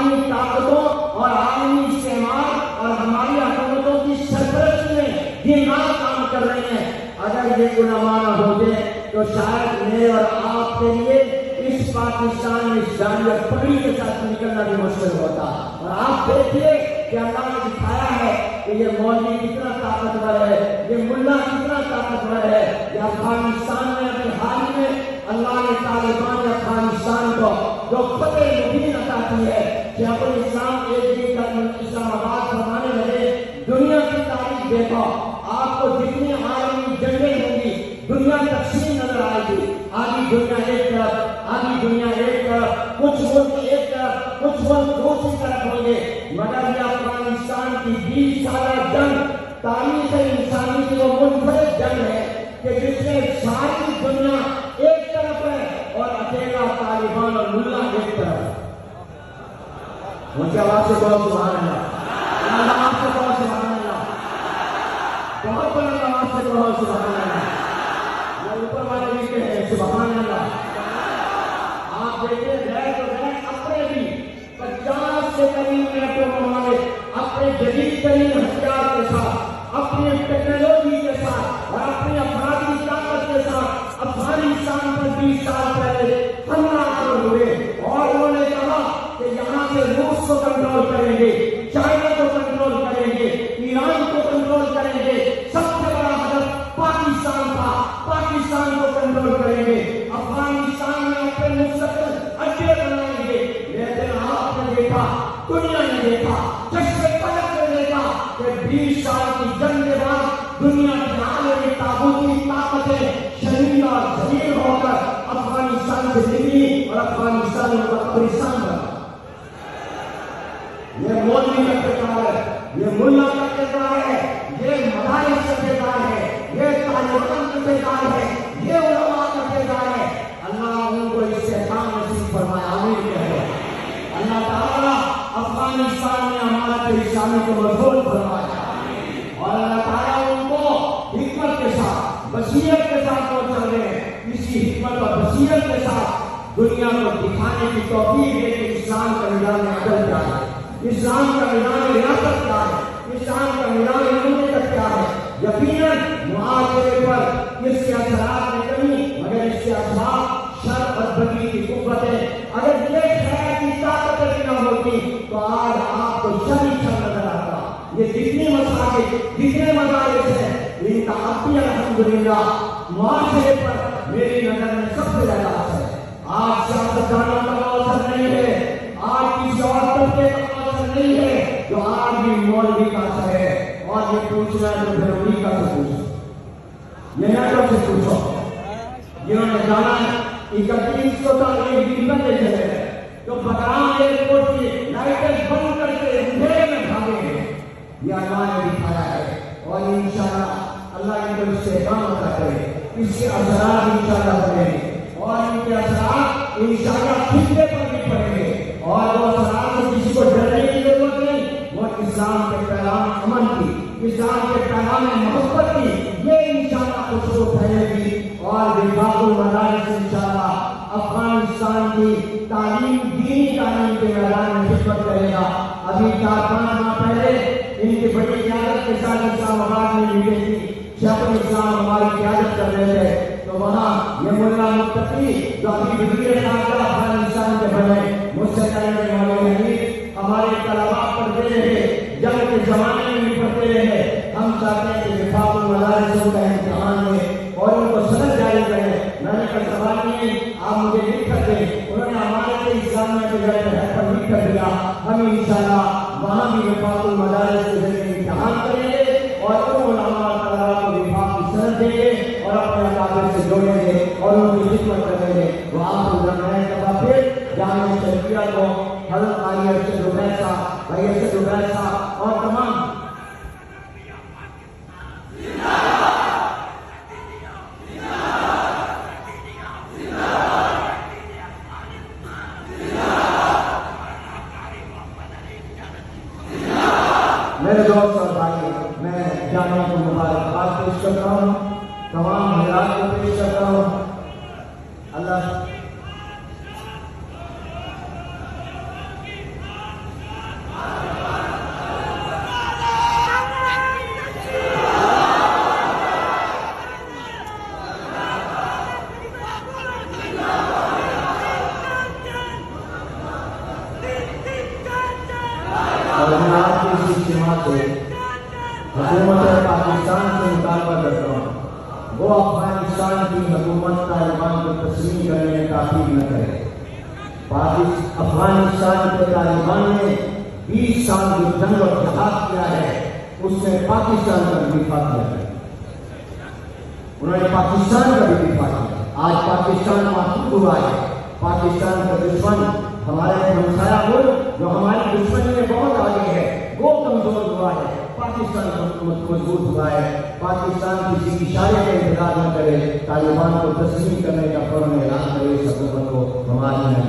عالمی طاقتوں اور عالمی استعمار اور ہماری حکومتوں کی سرپرستی میں دن رات کام کر رہے ہیں. اگر یہ علماء نہ ہوتے تو شاید میرے اور آپ کے لیے اس پاکستان میں جانور پگڑی کے ساتھ نکلنا بھی مشکل ہوتا. اور آپ دیکھیے کہ اللہ نے دکھایا ہے کہ یہ مولوی کتنا طاقتور ہے, یہ ملا کتنا طاقتور ہے. یہ افغانستان میں اپنے حال میں اللہ نے طالبان افغانستان کو جو فتح مبین عطا کی ہے کہ اپنے اسلام ایک دن کا اسلام آباد فرمانے لگے. دنیا کی تاریخ دیکھو, آپ کو جتنی عالمی جنگیں ہوں گی دنیا تقسیم نظر آئے گی. آدھی دنیا ایک طرف, آدھی دنیا ایک طرف, کچھ ملک ایک طرف, کچھ ملک دوسری طرف ہوں گے. مگر یہ افغانستان کی 20 سالہ جنگ تاریخ انسانی کی وہ منفرد جنگ ہے کہ جس میں ساری دنیا ایک طرف ہے اور اکیلا طالبان اور ملا ایک طرف. مجھے آواز سے بہت سبحان اللہ, آواز سے بہت سبحان اللہ, بہت بڑا آواز سے بہت سبحان اللہ. اوپر والے بھی کہتے ہیں سبحان اللہ. آپ دیکھیں غیر تو غیر اپنے بھی 50 سے قریب نیٹو ممالک اپنے جدید ترین ہتھیار کے ساتھ, اپنی ٹیکنالوجی کے ساتھ اور اپنی افرادی طاقت کے ساتھ افغانستان پر 20 سال پہلے حملہ آور ہوئے اور انہوں نے کہا کہ یہاں سے روس کو کنٹرول کریں گے, چائنا کو کنٹرول کریں گے, ایران کو کنٹرول کریں گے. سب سے بڑا ہدف پاکستان تھا, پاکستان کو کنٹرول کریں گے, افغانستان میں اپنے مستقل اڈے بنائیں گے. لیکن آپ نے دیکھا, دنیا نے دیکھا, چشمے پلک نے دیکھا کہ 20 سال کی جنگ کے بعد دنیا کی عالمی طاقتی طاقتیں شدید اور ذلیل ہو کر افغانستان سے نکلی اور افغانستان میں قبرستان بنا. یہ مولوی کا کردار ہے, یہ ملا کا کردار ہے, یہ مدارس کا کردار ہے, یہ طالبان کا کردار ہے, یہ علماء کا کردار ہے. اللہ ان کو استحکام نصیب فرمائے, آمین کہے. اللہ تعالیٰ افغانستان میں ہمارا پریشانی کو مضبوط فرمائے اور اللہ تعالیٰ ان کو حکمت کے ساتھ, بصیرت کے ساتھ وہ چل رہے ہیں. اسی حکمت اور بصیرت کے ساتھ دنیا کو دکھانے کی توفیق دے کہ اسلام کا نظام عدل کیا ہے, اسلام کا نظام ریاست کیا ہے, اسلام کا نظام امنیت کیا ہے. یقیناً معاشرے پر اس کے اثرات میں کمی, مگر اس کے اثرات شر اور بدی کی قوت ہے. اگر یہ خیر کی طاقت نہ ہوتی تو آج آپ کو شر ہی شر نظر آتا. یہ جتنی مساجد, جتنے مدارس ہیں, ان کا اب بھی الحمدللہ معاشرے پر میری نظر میں سب سے زیادہ اثر ہے. آج سیاستدانوں کا اثر نہیں ہے, آج کسی اور طبقے کا اثر نہیں ہے, جو آج بھی مولوی کا اثر ہے. اور یہ پوچھنا ہے تو پھر انہیں کا سے پوچھو, یہ نیٹوں سے پوچھو جنہوں نے جانا ہے 31 کو تک ایک دن بندے چلے گئے تو بغرام ایئرپورٹ کی لائٹیں بند کر کے اندھیرے میں بھاگے گئے. یہ اللہ نے دکھایا ہے اور انشاءاللہ اللہ ان کو استحکام عطا کرے. اس کے اثرات انشاءاللہ پڑیں گے اور ان کے اثرات انشاءاللہ خطے پر بھی پڑیں گے. اور وہ اثرات سے کسی کو ڈرنے کی ضرورت نہیں, وہ اسلام کے پیغام امن کی, اسلام کے پیغام محبت کی, یہ انشاءاللہ خوشبو پھیلے گی. اور وفاق المدارس انشاءاللہ افغانستان کی تعلیم, دینی تعلیم کے میدان میں خدمت کرے گا. ابھی 4-5 ماہ پہلے ان کی بڑی قیادت کے ساتھ اسلام آباد میں میٹنگ تھی, شیخ الاسلام ہماری قیادت کر رہے تھے. تو وہاں یہ ملا متقی جو ابھی وزیر خارجہ افغانستان کے بنے, مجھ سے کہنے والے حمید ہمارے طلباء پڑھتے رہے, جنگ کے زمانے میں بھی پڑھتے رہے. ہم چاہتے ہیں کہ وفاق المدارس کا امتحان میں اور ان کو سند جاری کریں. میں نے کہا سوال نہیں, آپ مجھے لکھ کر دیں. انہوں نے ہمارے اسلامیہ کے ذریعے پر لکھ کر دیا. ہم انشاءاللہ وہاں بھی وفاق المدارس کے ذریعے امتحان کریں گے اور ان علماء طلباء کو وفاق کی سند دیں گے اور اپنے اکابر سے جوڑیں گے اور ان کی خدمت کریں گے. وہ آپ کو میں کہا پھر جامعہ شریعہ کو حضرت علی ارشد عبید صاحب, بھائی ارشد عبید صاحب اور تمام میرے دوست اور بھائی, میں جامعہ کو مبارکباد پیش کرتا ہوں, تمام حضرات کو پیش کرتا ہوں. اللہ اور میں آپ کی اس اجتماع سے حکومت پاکستان سے مطالبہ کرتا ہوں وہ افغانستان کی حکومت طالبان کو تسلیم کرنے میں تاخیر نہ کرے۔ افغانستان کے طالبان نے 20 سال کی جنگ اور جہاد کیا ہے، اس نے پاکستان کا بھی دفاع کیا ہے، انہوں نے پاکستان کا بھی دفاع کیا۔ آج پاکستان محفوظ ہوا ہے، پاکستان کا دشمن ہمارے ہمسایہ ملک جو ہماری دشمنی میں بہت آگے ہے وہ کمزور ہوا ہے، پاکستان مضبوط ہوا ہے۔ پاکستان کسی اشارے کا انتظار نہ کرے، طالبان کو تسلیم کرنے کا فوراً اعلان کرے، اس حکومت کو ہماری